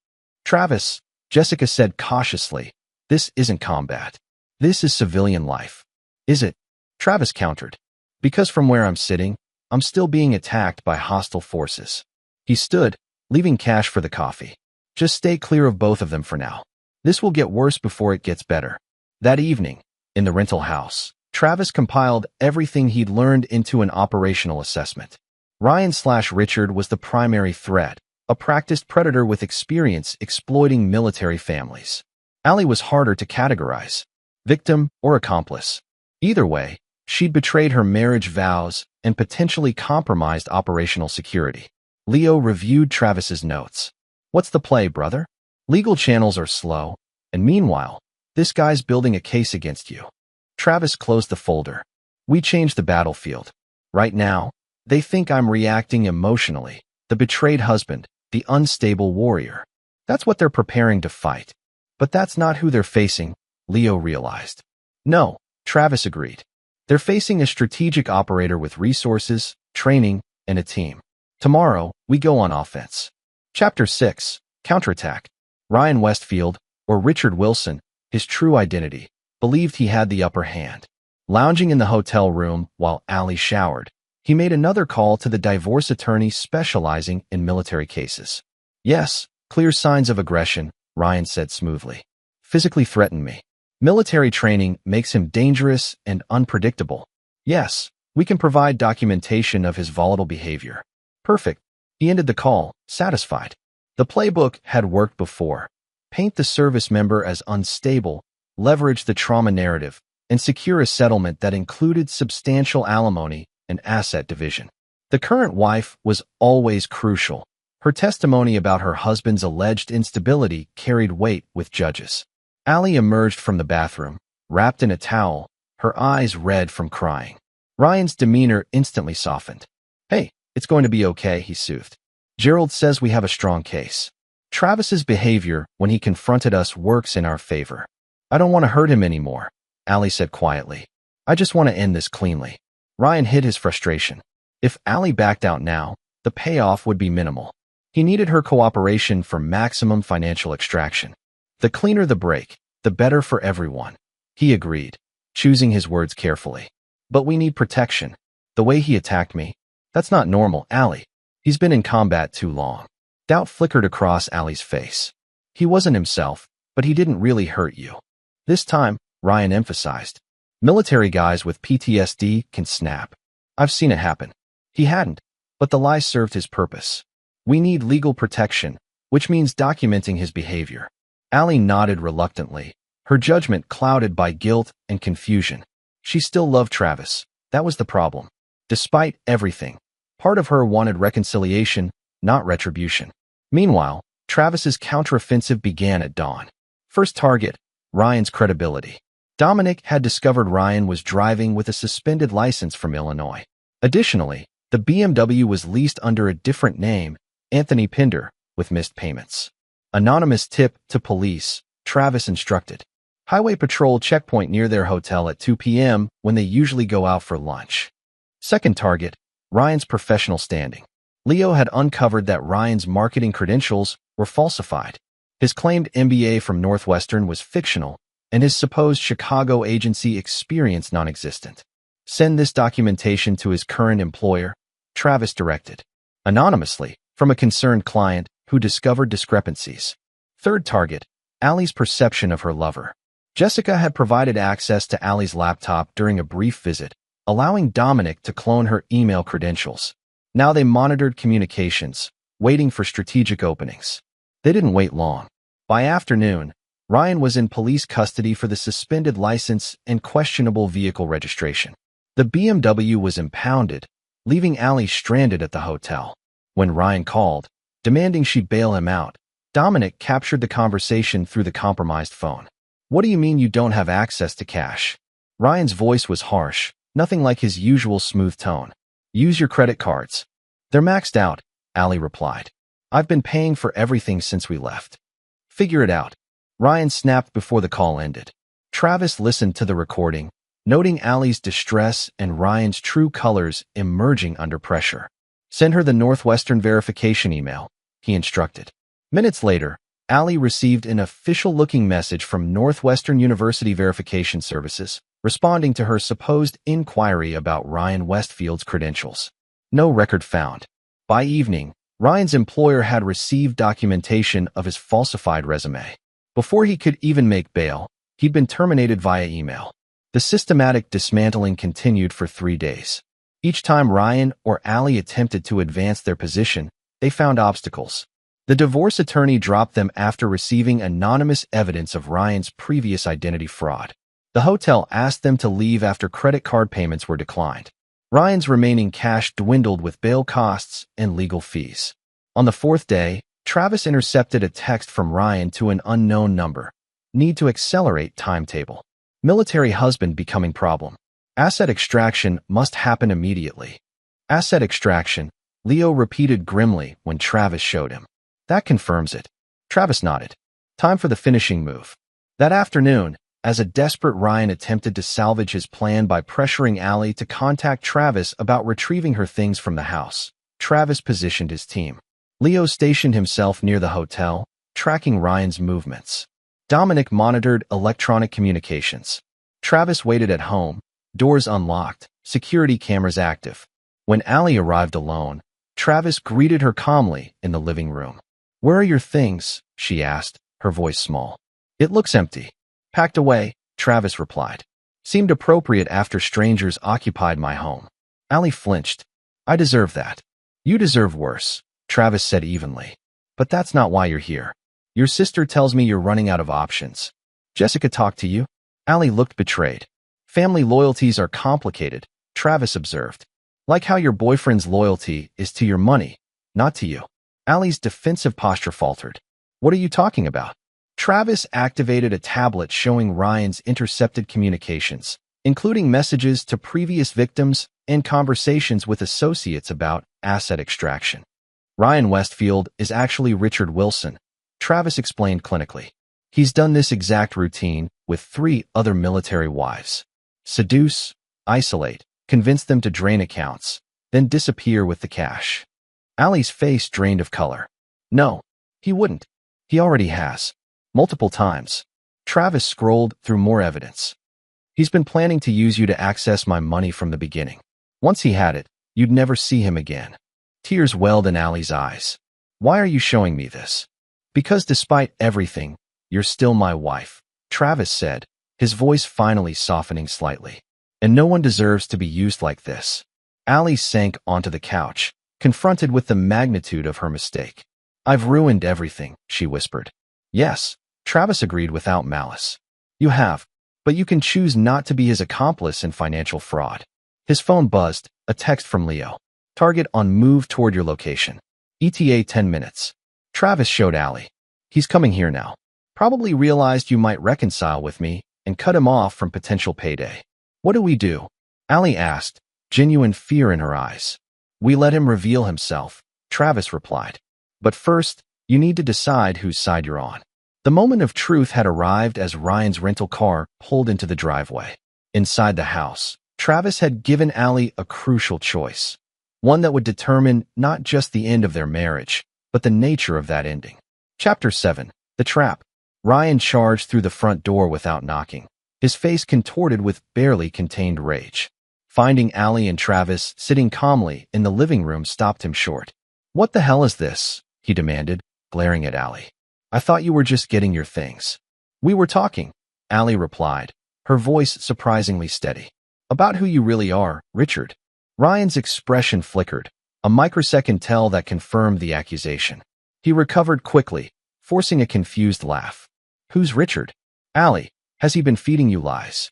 Travis, Jessica said cautiously, this isn't combat. This is civilian life. Is it? Travis countered. Because from where I'm sitting, I'm still being attacked by hostile forces. He stood, leaving cash for the coffee. Just stay clear of both of them for now. This will get worse before it gets better. That evening, in the rental house, Travis compiled everything he'd learned into an operational assessment. Ryan/Richard was the primary threat, a practiced predator with experience exploiting military families. Allie was harder to categorize, victim or accomplice. Either way, she'd betrayed her marriage vows and potentially compromised operational security. Leo reviewed Travis's notes. What's the play, brother? Legal channels are slow, and meanwhile, this guy's building a case against you. Travis closed the folder. We changed the battlefield. Right now, they think I'm reacting emotionally, the betrayed husband, the unstable warrior. That's what they're preparing to fight. But that's not who they're facing, Leo realized. No, Travis agreed. They're facing a strategic operator with resources, training, and a team. Tomorrow, we go on offense. Chapter 6, Counterattack. Ryan Westfield, or Richard Wilson, his true identity, believed he had the upper hand. Lounging in the hotel room while Allie showered, he made another call to the divorce attorney specializing in military cases. Yes, clear signs of aggression, Ryan said smoothly. Physically threatened me. Military training makes him dangerous and unpredictable. Yes, we can provide documentation of his volatile behavior. Perfect. He ended the call, satisfied. The playbook had worked before. Paint the service member as unstable, leverage the trauma narrative, and secure a settlement that included substantial alimony and asset division. The current wife was always crucial. Her testimony about her husband's alleged instability carried weight with judges. Allie emerged from the bathroom, wrapped in a towel, her eyes red from crying. Ryan's demeanor instantly softened. Hey, it's going to be okay, he soothed. Gerald says we have a strong case. Travis's behavior when he confronted us works in our favor. I don't want to hurt him anymore, Allie said quietly. I just want to end this cleanly. Ryan hid his frustration. If Allie backed out now, the payoff would be minimal. He needed her cooperation for maximum financial extraction. The cleaner the break, the better for everyone. He agreed, choosing his words carefully. But we need protection. The way he attacked me, that's not normal, Allie. He's been in combat too long. Doubt flickered across Allie's face. He wasn't himself, but he didn't really hurt you. This time, Ryan emphasized. Military guys with PTSD can snap. I've seen it happen. He hadn't, but the lie served his purpose. We need legal protection, which means documenting his behavior. Allie nodded reluctantly, her judgment clouded by guilt and confusion. She still loved Travis. That was the problem. Despite everything, part of her wanted reconciliation, not retribution. Meanwhile, Travis's counteroffensive began at dawn. First target, Ryan's credibility. Dominic had discovered Ryan was driving with a suspended license from Illinois. Additionally, the BMW was leased under a different name, Anthony Pinder, with missed payments. Anonymous tip to police, Travis instructed. Highway patrol checkpoint near their hotel at 2 p.m. when they usually go out for lunch. Second target, Ryan's professional standing. Leo had uncovered that Ryan's marketing credentials were falsified. His claimed MBA from Northwestern was fictional, and his supposed Chicago agency experience non-existent. Send this documentation to his current employer, Travis directed. Anonymously, from a concerned client who discovered discrepancies. Third target, Allie's perception of her lover. Jessica had provided access to Allie's laptop during a brief visit, allowing Dominic to clone her email credentials. Now they monitored communications, waiting for strategic openings. They didn't wait long. By afternoon, Ryan was in police custody for the suspended license and questionable vehicle registration. The BMW was impounded, leaving Allie stranded at the hotel. When Ryan called, demanding she bail him out, Dominic captured the conversation through the compromised phone. What do you mean you don't have access to cash? Ryan's voice was harsh, nothing like his usual smooth tone. Use your credit cards. They're maxed out, Allie replied. I've been paying for everything since we left. Figure it out. Ryan snapped before the call ended. Travis listened to the recording, noting Allie's distress and Ryan's true colors emerging under pressure. Send her the Northwestern verification email, he instructed. Minutes later, Allie received an official-looking message from Northwestern University Verification Services, responding to her supposed inquiry about Ryan Westfield's credentials. No record found. By evening, Ryan's employer had received documentation of his falsified resume. Before he could even make bail, he'd been terminated via email. The systematic dismantling continued for 3 days. Each time Ryan or Allie attempted to advance their position, they found obstacles. The divorce attorney dropped them after receiving anonymous evidence of Ryan's previous identity fraud. The hotel asked them to leave after credit card payments were declined. Ryan's remaining cash dwindled with bail costs and legal fees. On the 4th day, Travis intercepted a text from Ryan to an unknown number. Need to accelerate timetable. Military husband becoming problem. Asset extraction must happen immediately. Asset extraction, Leo repeated grimly when Travis showed him. That confirms it. Travis nodded. Time for the finishing move. That afternoon, as a desperate Ryan attempted to salvage his plan by pressuring Allie to contact Travis about retrieving her things from the house, Travis positioned his team. Leo stationed himself near the hotel, tracking Ryan's movements. Dominic monitored electronic communications. Travis waited at home, doors unlocked, security cameras active. When Allie arrived alone, Travis greeted her calmly in the living room. Where are your things? She asked, her voice small. It looks empty. Packed away, Travis replied. Seemed appropriate after strangers occupied my home. Allie flinched. I deserve that. You deserve worse, Travis said evenly. But that's not why you're here. Your sister tells me you're running out of options. Jessica talked to you? Allie looked betrayed. Family loyalties are complicated, Travis observed. Like how your boyfriend's loyalty is to your money, not to you. Allie's defensive posture faltered. What are you talking about? Travis activated a tablet showing Ryan's intercepted communications, including messages to previous victims and conversations with associates about asset extraction. Ryan Westfield is actually Richard Wilson, Travis explained clinically. He's done this exact routine with 3 other military wives. Seduce, isolate, convince them to drain accounts, then disappear with the cash. Allie's face drained of color. No, he wouldn't. He already has. Multiple times. Travis scrolled through more evidence. He's been planning to use you to access my money from the beginning. Once he had it, you'd never see him again. Tears welled in Allie's eyes. Why are you showing me this? Because despite everything, you're still my wife, Travis said, his voice finally softening slightly. And no one deserves to be used like this. Allie sank onto the couch, confronted with the magnitude of her mistake. I've ruined everything, she whispered. Yes, Travis agreed without malice. You have, but you can choose not to be his accomplice in financial fraud. His phone buzzed, a text from Leo. Target on move toward your location. ETA 10 minutes. Travis showed Allie. He's coming here now. Probably realized you might reconcile with me and cut him off from potential payday. What do we do? Allie asked, genuine fear in her eyes. We let him reveal himself, Travis replied. But first, you need to decide whose side you're on. The moment of truth had arrived as Ryan's rental car pulled into the driveway. Inside the house, Travis had given Allie a crucial choice. One that would determine not just the end of their marriage, but the nature of that ending. Chapter 7. The Trap. Ryan charged through the front door without knocking, his face contorted with barely contained rage. Finding Allie and Travis sitting calmly in the living room stopped him short. What the hell is this? He demanded, glaring at Allie. I thought you were just getting your things. We were talking, Allie replied, her voice surprisingly steady. About who you really are, Richard. Ryan's expression flickered, a microsecond tell that confirmed the accusation. He recovered quickly, forcing a confused laugh. Who's Richard? Allie, has he been feeding you lies?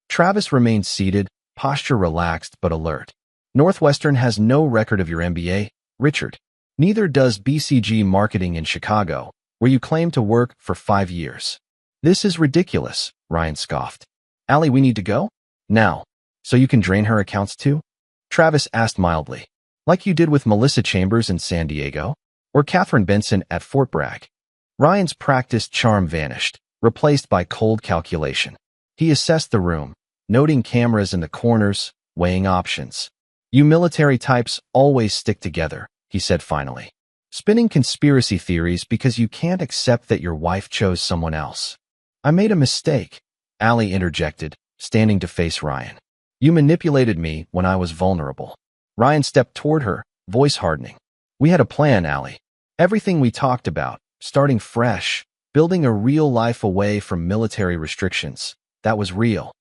Travis remained seated, posture relaxed but alert. Northwestern has no record of your MBA, Richard. Neither does BCG Marketing in Chicago, where you claim to work for 5 years. This is ridiculous, Ryan scoffed. Allie, we need to go? Now. So you can drain her accounts too? Travis asked mildly. Like you did with Melissa Chambers in San Diego? Or Catherine Benson at Fort Bragg? Ryan's practiced charm vanished, replaced by cold calculation. He assessed the room, noting cameras in the corners, weighing options. You military types always stick together, he said finally. Spinning conspiracy theories because you can't accept that your wife chose someone else. I made a mistake, Allie interjected, standing to face Ryan. You manipulated me when I was vulnerable. Ryan stepped toward her, voice hardening. We had a plan, Allie. Everything we talked about, starting fresh, building a real life away from military restrictions. That was real.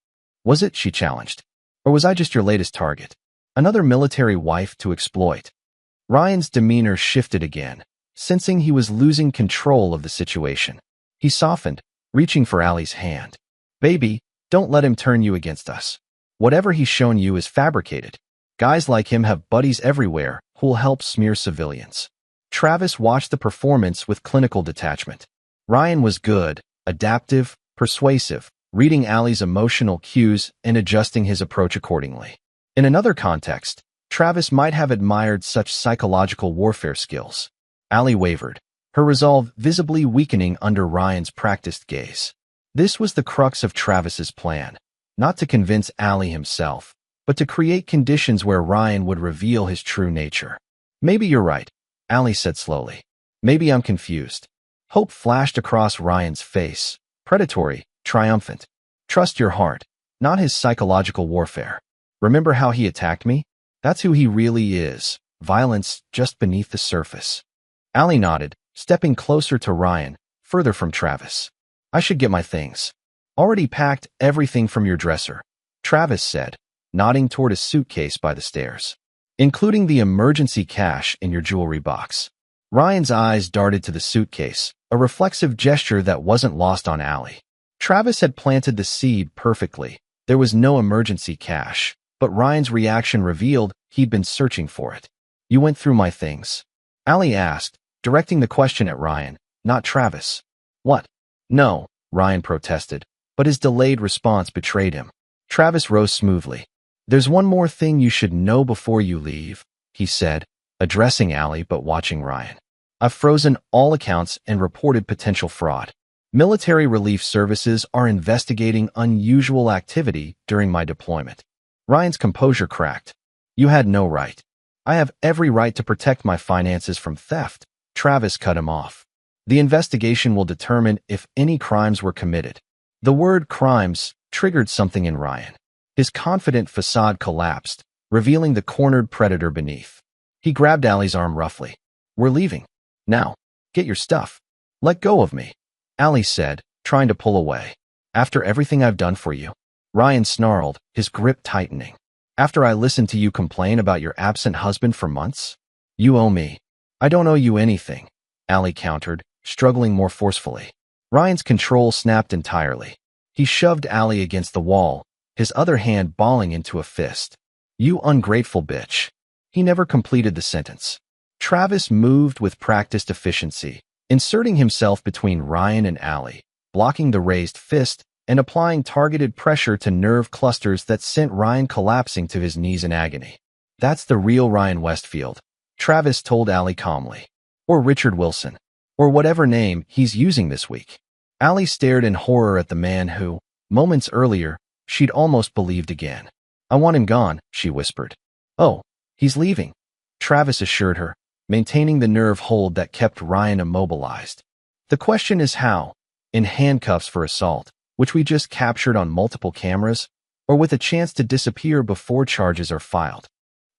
Was it? She challenged. Or was I just your latest target? Another military wife to exploit? Ryan's demeanor shifted again, sensing he was losing control of the situation. He softened, reaching for Allie's hand. Baby, don't let him turn you against us. Whatever he's shown you is fabricated. Guys like him have buddies everywhere who'll help smear civilians. Travis watched the performance with clinical detachment. Ryan was good, adaptive, persuasive, reading Allie's emotional cues and adjusting his approach accordingly. In another context, Travis might have admired such psychological warfare skills. Allie wavered, her resolve visibly weakening under Ryan's practiced gaze. This was the crux of Travis's plan. Not to convince Allie himself, but to create conditions where Ryan would reveal his true nature. Maybe you're right, Allie said slowly. Maybe I'm confused. Hope flashed across Ryan's face, predatory, triumphant. Trust your heart, not his psychological warfare. Remember how he attacked me? That's who he really is, violence just beneath the surface. Allie nodded, stepping closer to Ryan, further from Travis. I should get my things. Already packed everything from your dresser, Travis said, nodding toward a suitcase by the stairs, including the emergency cash in your jewelry box. Ryan's eyes darted to the suitcase, a reflexive gesture that wasn't lost on Allie. Travis had planted the seed perfectly. There was no emergency cash, but Ryan's reaction revealed he'd been searching for it. You went through my things? Allie asked, directing the question at Ryan, not Travis. What? No, Ryan protested, but his delayed response betrayed him. Travis rose smoothly. There's one more thing you should know before you leave, he said, addressing Allie but watching Ryan. I've frozen all accounts and reported potential fraud. Military relief services are investigating unusual activity during my deployment. Ryan's composure cracked. You had no right. I have every right to protect my finances from theft. Travis cut him off. The investigation will determine if any crimes were committed. The word crimes triggered something in Ryan. His confident facade collapsed, revealing the cornered predator beneath. He grabbed Allie's arm roughly. We're leaving. Now, get your stuff. Let go of me, Allie said, trying to pull away. After everything I've done for you. Ryan snarled, his grip tightening. After I listened to you complain about your absent husband for months? You owe me. I don't owe you anything, Allie countered, struggling more forcefully. Ryan's control snapped entirely. He shoved Allie against the wall, his other hand balling into a fist. You ungrateful bitch. He never completed the sentence. Travis moved with practiced efficiency, inserting himself between Ryan and Allie, blocking the raised fist and applying targeted pressure to nerve clusters that sent Ryan collapsing to his knees in agony. That's the real Ryan Westfield, Travis told Allie calmly. Or Richard Wilson. Or whatever name he's using this week. Allie stared in horror at the man who, moments earlier, she'd almost believed again. I want him gone, she whispered. Oh, he's leaving, Travis assured her, maintaining the nerve hold that kept Ryan immobilized. The question is how, in handcuffs for assault, which we just captured on multiple cameras, or with a chance to disappear before charges are filed.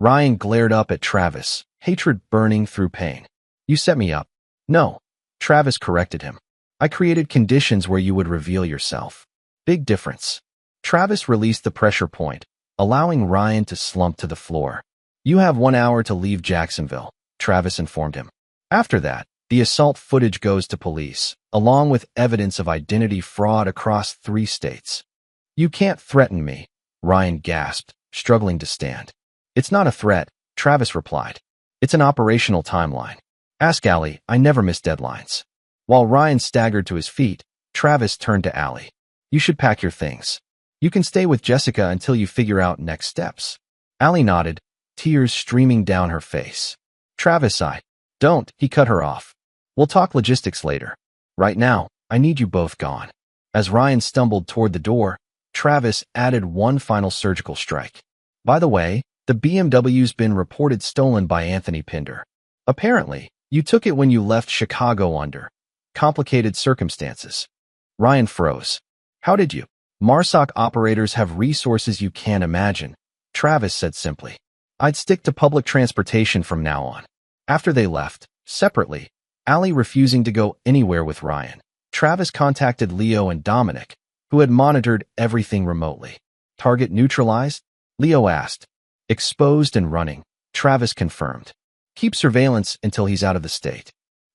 Ryan glared up at Travis, hatred burning through pain. You set me up. No, Travis corrected him. I created conditions where you would reveal yourself. Big difference. Travis released the pressure point, allowing Ryan to slump to the floor. You have 1 hour to leave Jacksonville, Travis informed him. After that, the assault footage goes to police, along with evidence of identity fraud across 3 states. You can't threaten me, Ryan gasped, struggling to stand. It's not a threat, Travis replied. It's an operational timeline. Ask Allie, I never miss deadlines. While Ryan staggered to his feet, Travis turned to Allie. You should pack your things. You can stay with Jessica until you figure out next steps. Allie nodded, tears streaming down her face. Travis sighed. Don't, he cut her off. We'll talk logistics later. Right now, I need you both gone. As Ryan stumbled toward the door, Travis added one final surgical strike. By the way, the BMW's been reported stolen by Anthony Pinder. Apparently, you took it when you left Chicago under complicated circumstances. Ryan froze. How did you? MARSOC operators have resources you can't imagine, Travis said simply. I'd stick to public transportation from now on. After they left, separately, Allie refusing to go anywhere with Ryan, Travis contacted Leo and Dominic, who had monitored everything remotely. Target neutralized? Leo asked. Exposed and running, Travis confirmed. Keep surveillance until he's out of the state.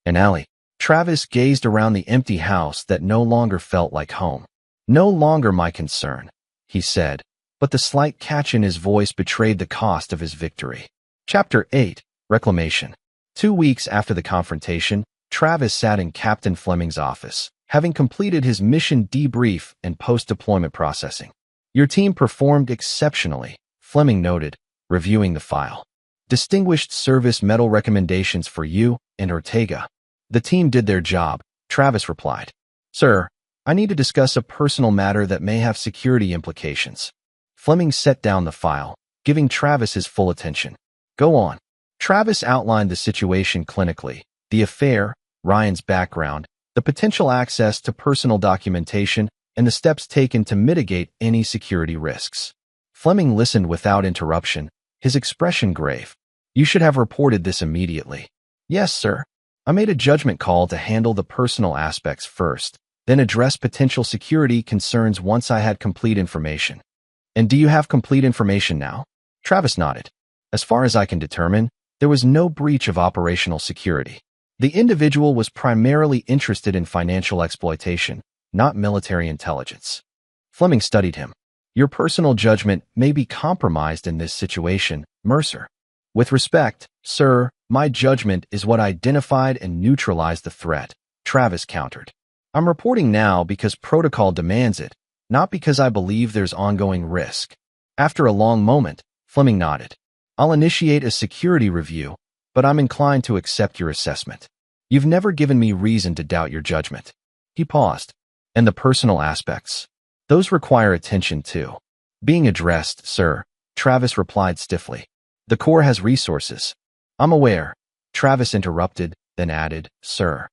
And Allie, Travis gazed around the empty house that no longer felt like home. No longer my concern, he said, but the slight catch in his voice betrayed the cost of his victory. Chapter 8, Reclamation. 2 weeks after the confrontation, Travis sat in Captain Fleming's office, having completed his mission debrief and post-deployment processing. Your team performed exceptionally, Fleming noted, reviewing the file. Distinguished Service Medal recommendations for you and Ortega. The team did their job, Travis replied. Sir, I need to discuss a personal matter that may have security implications. Fleming set down the file, giving Travis his full attention. Go on. Travis outlined the situation clinically, the affair, Ryan's background, the potential access to personal documentation, and the steps taken to mitigate any security risks. Fleming listened without interruption, his expression grave. You should have reported this immediately. Yes, sir. I made a judgment call to handle the personal aspects first, then address potential security concerns once I had complete information. And do you have complete information now? Travis nodded. As far as I can determine, there was no breach of operational security. The individual was primarily interested in financial exploitation, not military intelligence. Fleming studied him. Your personal judgment may be compromised in this situation, Mercer. With respect, sir, my judgment is what identified and neutralized the threat, Travis countered. I'm reporting now because protocol demands it, not because I believe there's ongoing risk. After a long moment, Fleming nodded. I'll initiate a security review, but I'm inclined to accept your assessment. You've never given me reason to doubt your judgment. He paused. And the personal aspects? Those require attention too. Being addressed, sir, Travis replied stiffly. The Corps has resources. I'm aware. Travis interrupted, then added, Sir.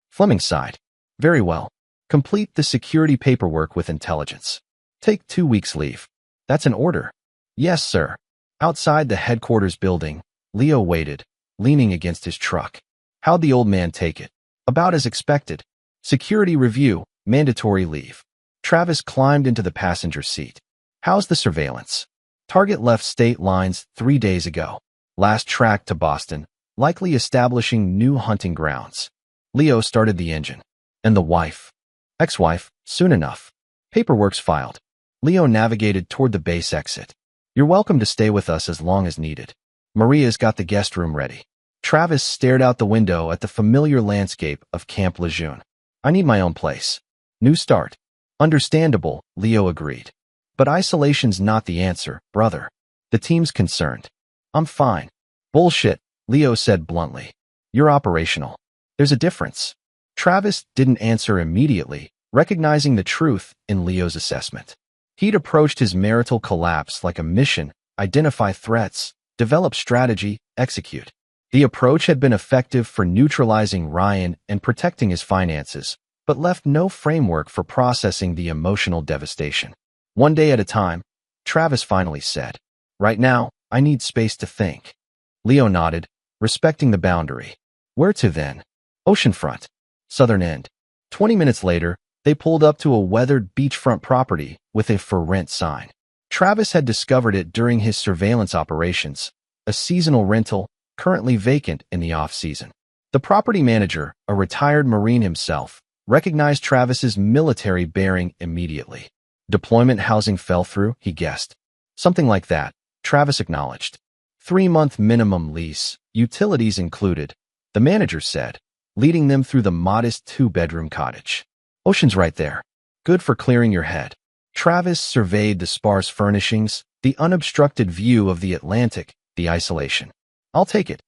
Fleming sighed. Very well. Complete the security paperwork with intelligence. Take 2 weeks leave. That's an order. Yes, sir. Outside the headquarters building, Leo waited, leaning against his truck. How'd the old man take it? About as expected. Security review, mandatory leave. Travis climbed into the passenger seat. How's the surveillance? Target left state lines 3 days ago. Last tracked to Boston, likely establishing new hunting grounds. Leo started the engine. And the wife? Ex-wife, soon enough. Paperwork's filed. Leo navigated toward the base exit. You're welcome to stay with us as long as needed. Maria's got the guest room ready. Travis stared out the window at the familiar landscape of Camp Lejeune. I need my own place. New start. Understandable, Leo agreed. But isolation's not the answer, brother. The team's concerned. I'm fine. Bullshit, Leo said bluntly. You're operational. There's a difference. Travis didn't answer immediately, recognizing the truth in Leo's assessment. He'd approached his marital collapse like a mission: identify threats, develop strategy, execute. The approach had been effective for neutralizing Ryan and protecting his finances, but left no framework for processing the emotional devastation. One day at a time, Travis finally said, Right now, I need space to think. Leo nodded, respecting the boundary. Where to then? Oceanfront. Southern end. 20 minutes later, they pulled up to a weathered beachfront property with a for rent sign. Travis had discovered it during his surveillance operations, a seasonal rental currently vacant in the off-season. The property manager, a retired Marine himself, recognized Travis's military bearing immediately. Deployment housing fell through, he guessed. Something like that, Travis acknowledged. 3-month minimum lease, utilities included, the manager said, leading them through the modest 2-bedroom cottage. Ocean's right there. Good for clearing your head. Travis surveyed the sparse furnishings, the unobstructed view of the Atlantic, the isolation. I'll take it.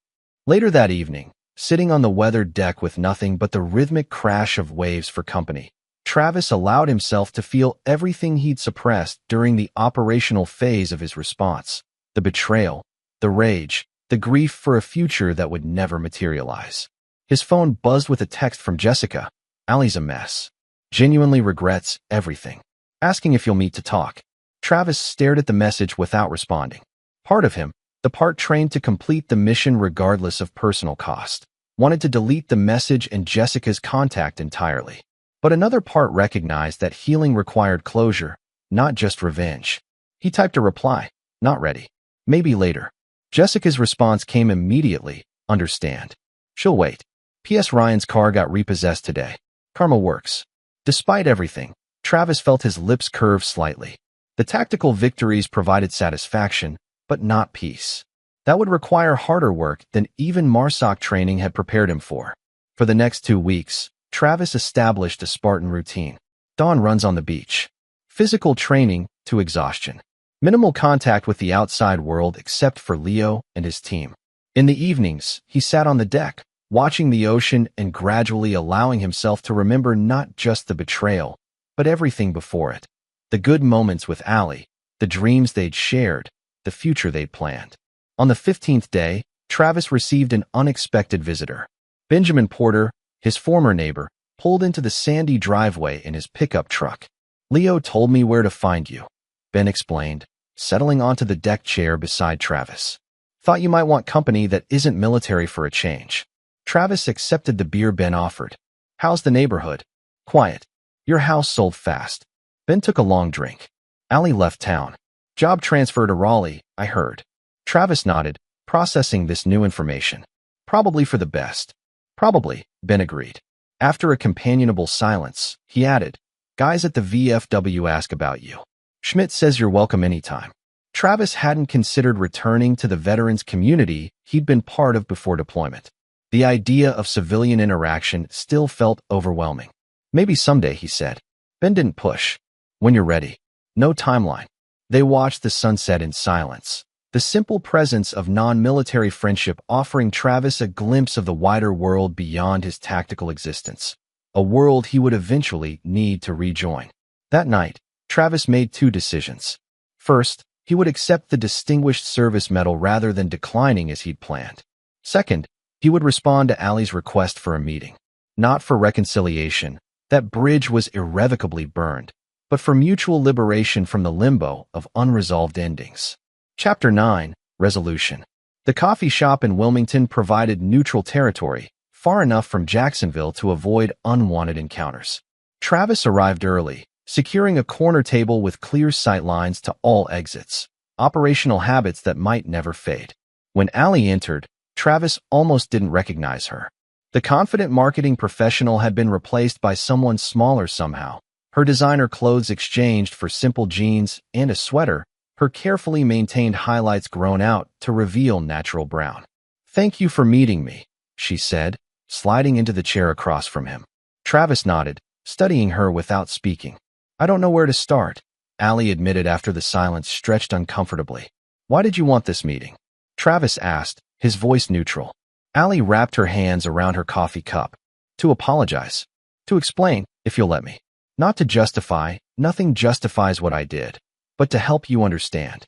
Later that evening, sitting on the weathered deck with nothing but the rhythmic crash of waves for company, Travis allowed himself to feel everything he'd suppressed during the operational phase of his response. The betrayal, the rage, the grief for a future that would never materialize. His phone buzzed with a text from Jessica. Allie's a mess. Genuinely regrets everything. Asking if you'll meet to talk. Travis stared at the message without responding. Part of him, the part trained to complete the mission regardless of personal cost, wanted to delete the message and Jessica's contact entirely. But another part recognized that healing required closure, not just revenge. He typed a reply. Not ready. Maybe later. Jessica's response came immediately. Understand. She'll wait. P.S. Ryan's car got repossessed today. Karma works. Despite everything, Travis felt his lips curve slightly. The tactical victories provided satisfaction, but not peace. That would require harder work than even MARSOC training had prepared him for. For the next 2 weeks, Travis established a Spartan routine. Dawn runs on the beach. Physical training to exhaustion. Minimal contact with the outside world except for Leo and his team. In the evenings, he sat on the deck, watching the ocean and gradually allowing himself to remember not just the betrayal, but everything before it. The good moments with Allie, the dreams they'd shared, the future they'd planned. On the 15th day, Travis received an unexpected visitor. Benjamin Porter, his former neighbor, pulled into the sandy driveway in his pickup truck. Leo told me where to find you, Ben explained, settling onto the deck chair beside Travis. Thought you might want company that isn't military for a change. Travis accepted the beer Ben offered. How's the neighborhood? Quiet. Your house sold fast. Ben took a long drink. Allie left town. Job transfer to Raleigh, I heard. Travis nodded, processing this new information. Probably for the best. Probably, Ben agreed. After a companionable silence, he added, Guys at the VFW ask about you. Schmidt says you're welcome anytime. Travis hadn't considered returning to the veterans community he'd been part of before deployment. The idea of civilian interaction still felt overwhelming. Maybe someday, he said. Ben didn't push. When you're ready. No timeline. They watched the sunset in silence. The simple presence of non-military friendship offering Travis a glimpse of the wider world beyond his tactical existence. A world he would eventually need to rejoin. That night, Travis made 2 decisions. First, He would accept the Distinguished Service Medal rather than declining as he'd planned. Second, he would respond to Allie's request for a meeting. Not for reconciliation, that bridge was irrevocably burned, but for mutual liberation from the limbo of unresolved endings. Chapter 9, Resolution. The coffee shop in Wilmington provided neutral territory, far enough from Jacksonville to avoid unwanted encounters. Travis arrived early, securing a corner table with clear sight lines to all exits, operational habits that might never fade. When Allie entered, Travis almost didn't recognize her. The confident marketing professional had been replaced by someone smaller somehow, her designer clothes exchanged for simple jeans and a sweater, her carefully maintained highlights grown out to reveal natural brown. "Thank you for meeting me," she said, sliding into the chair across from him. Travis nodded, studying her without speaking. "I don't know where to start," Allie admitted after the silence stretched uncomfortably. "Why did you want this meeting?" Travis asked, his voice neutral. Allie wrapped her hands around her coffee cup. "To apologize. To explain, if you'll let me. Not to justify, nothing justifies what I did, but to help you understand."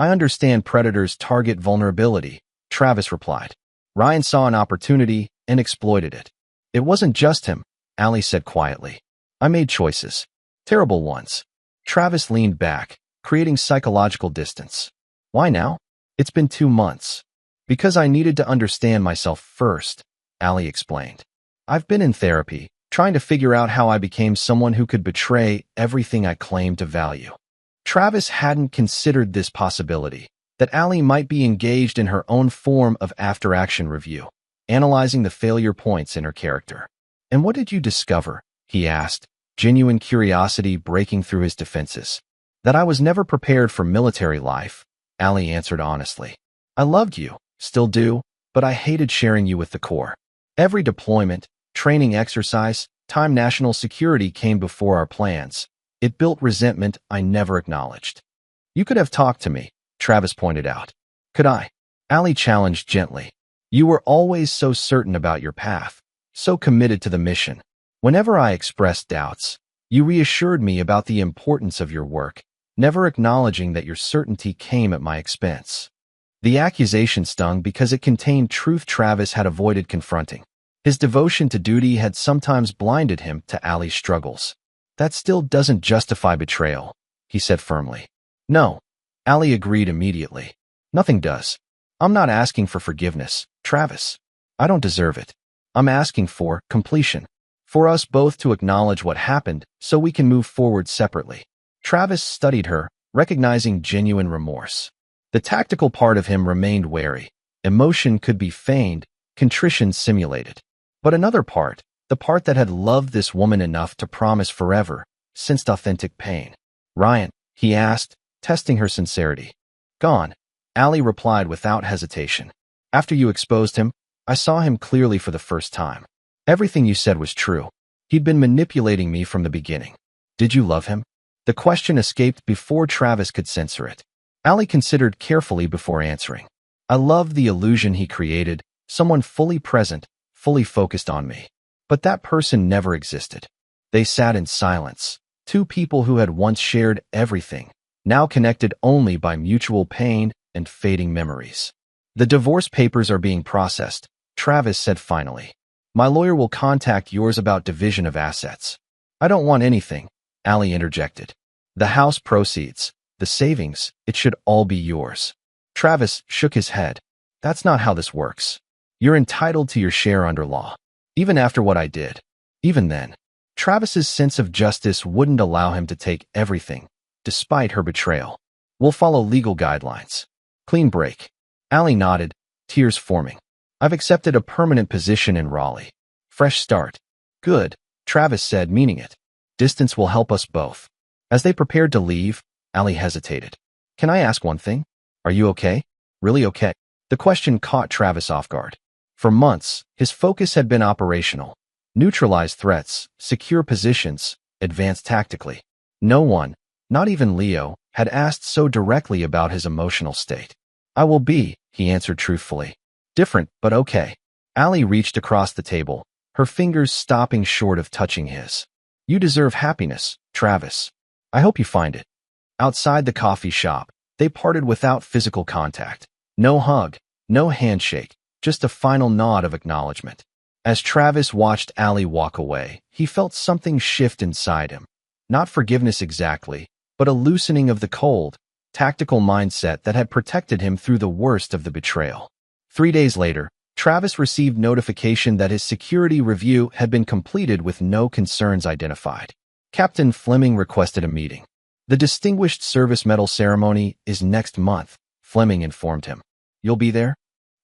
"I understand predators target vulnerability," Travis replied. "Ryan saw an opportunity and exploited it. It wasn't just him," Allie said quietly. "I made choices. Terrible ones." Travis leaned back, creating psychological distance. "Why now?" "It's been 2 months. Because I needed to understand myself first," Allie explained. "I've been in therapy, trying to figure out how I became someone who could betray everything I claimed to value." Travis hadn't considered this possibility, that Allie might be engaged in her own form of after-action review, analyzing the failure points in her character. "And what did you discover?" he asked, genuine curiosity breaking through his defenses. "That I was never prepared for military life," Allie answered honestly. "I loved you, still do, but I hated sharing you with the Corps. Every deployment, training exercise, time national security came before our plans. It built resentment I never acknowledged." "You could have talked to me," Travis pointed out. "Could I?" Allie challenged gently. "You were always so certain about your path, so committed to the mission. Whenever I expressed doubts, you reassured me about the importance of your work, never acknowledging that your certainty came at my expense." The accusation stung because it contained truth Travis had avoided confronting. His devotion to duty had sometimes blinded him to Allie's struggles. "That still doesn't justify betrayal," he said firmly. "No," Allie agreed immediately. "Nothing does. I'm not asking for forgiveness, Travis. I don't deserve it. I'm asking for completion. For us both to acknowledge what happened so we can move forward separately." Travis studied her, recognizing genuine remorse. The tactical part of him remained wary. Emotion could be feigned, contrition simulated. But another part, the part that had loved this woman enough to promise forever, sensed authentic pain. "Ryan?" he asked, testing her sincerity. "Gone," Allie replied without hesitation. "After you exposed him, I saw him clearly for the first time. Everything you said was true. He'd been manipulating me from the beginning." "Did you love him?" The question escaped before Travis could censor it. Allie considered carefully before answering. "I loved the illusion he created, someone fully present, fully focused on me. But that person never existed." They sat in silence, two people who had once shared everything, now connected only by mutual pain and fading memories. "The divorce papers are being processed," Travis said finally. "My lawyer will contact yours about division of assets." "I don't want anything," Allie interjected. "The house proceeds, the savings, it should all be yours." Travis shook his head. "That's not how this works. You're entitled to your share under law. Even after what I did." Even then, Travis's sense of justice wouldn't allow him to take everything, despite her betrayal. "We'll follow legal guidelines." "Clean break." Allie nodded, tears forming. "I've accepted a permanent position in Raleigh. Fresh start." "Good," Travis said, meaning it. "Distance will help us both." As they prepared to leave, Allie hesitated. "Can I ask one thing? Are you okay? Really okay?" The question caught Travis off guard. For months, his focus had been operational. Neutralize threats, secure positions, advance tactically. No one, not even Leo, had asked so directly about his emotional state. "I will be," he answered truthfully. "Different, but okay." Allie reached across the table, her fingers stopping short of touching his. "You deserve happiness, Travis. I hope you find it." Outside the coffee shop, They parted without physical contact. No hug, no handshake, just a final nod of acknowledgement. As Travis watched Allie walk away, he felt something shift inside him. Not forgiveness exactly, but a loosening of the cold, tactical mindset that had protected him through the worst of the betrayal. 3 days later, Travis received notification that his security review had been completed with no concerns identified. Captain Fleming requested a meeting. The Distinguished Service Medal ceremony is next month, Fleming informed him. You'll be there?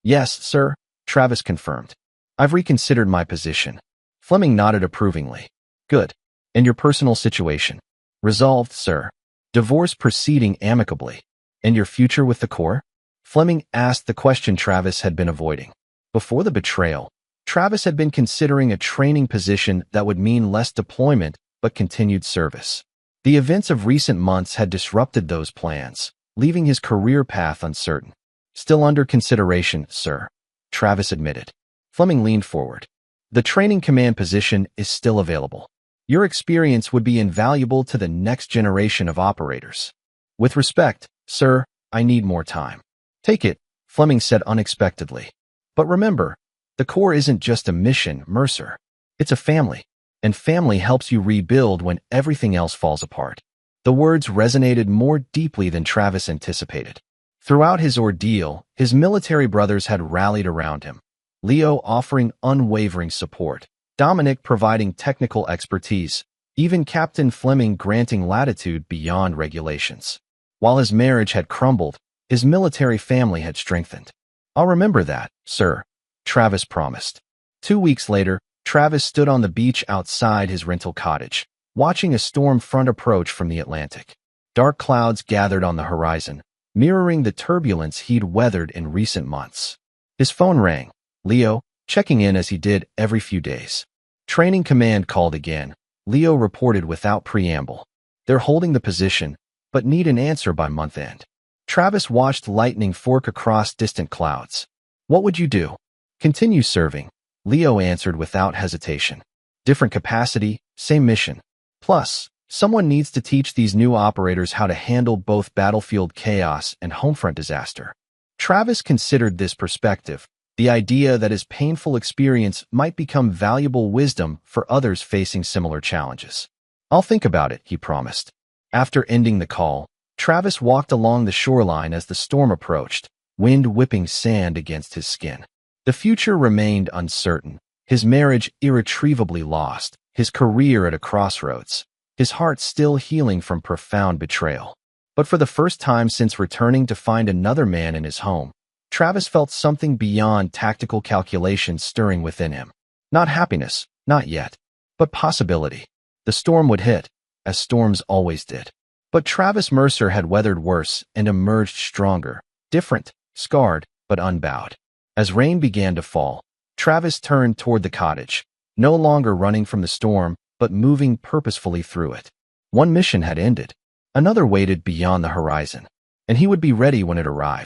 Yes, sir, Travis confirmed. I've reconsidered my position. Fleming nodded approvingly. Good. And your personal situation? Resolved, sir. Divorce proceeding amicably. And your future with the Corps? Fleming asked the question Travis had been avoiding. Before the betrayal, Travis had been considering a training position that would mean less deployment but continued service. The events of recent months had disrupted those plans, leaving his career path uncertain. Still under consideration, sir, Travis admitted. Fleming leaned forward. The training command position is still available. Your experience would be invaluable to the next generation of operators. With respect, sir, I need more time. Take it, Fleming said unexpectedly. But remember, the Corps isn't just a mission, Mercer. It's a family, and family helps you rebuild when everything else falls apart. The words resonated more deeply than Travis anticipated. Throughout his ordeal, his military brothers had rallied around him. Leo offering unwavering support, Dominic providing technical expertise, even Captain Fleming granting latitude beyond regulations. While his marriage had crumbled, his military family had strengthened. I'll remember that, sir, Travis promised. 2 weeks later, Travis stood on the beach outside his rental cottage, watching a storm front approach from the Atlantic. Dark clouds gathered on the horizon, mirroring the turbulence he'd weathered in recent months. His phone rang. Leo, checking in as he did every few days. Training command called again. Leo reported without preamble. They're holding the position, but need an answer by month end. Travis watched lightning fork across distant clouds. What would you do? Continue serving, Leo answered without hesitation. Different capacity, same mission. Plus, someone needs to teach these new operators how to handle both battlefield chaos and homefront disaster. Travis considered this perspective, the idea that his painful experience might become valuable wisdom for others facing similar challenges. I'll think about it, he promised. After ending the call, Travis walked along the shoreline as the storm approached, wind whipping sand against his skin. The future remained uncertain, his marriage irretrievably lost, his career at a crossroads, his heart still healing from profound betrayal. But for the first time since returning to find another man in his home, Travis felt something beyond tactical calculation stirring within him. Not happiness, not yet, but possibility. The storm would hit, as storms always did. But Travis Mercer had weathered worse and emerged stronger, different, scarred, but unbowed. As rain began to fall, Travis turned toward the cottage, no longer running from the storm, but moving purposefully through it. One mission had ended. Another waited beyond the horizon, and he would be ready when it arrived.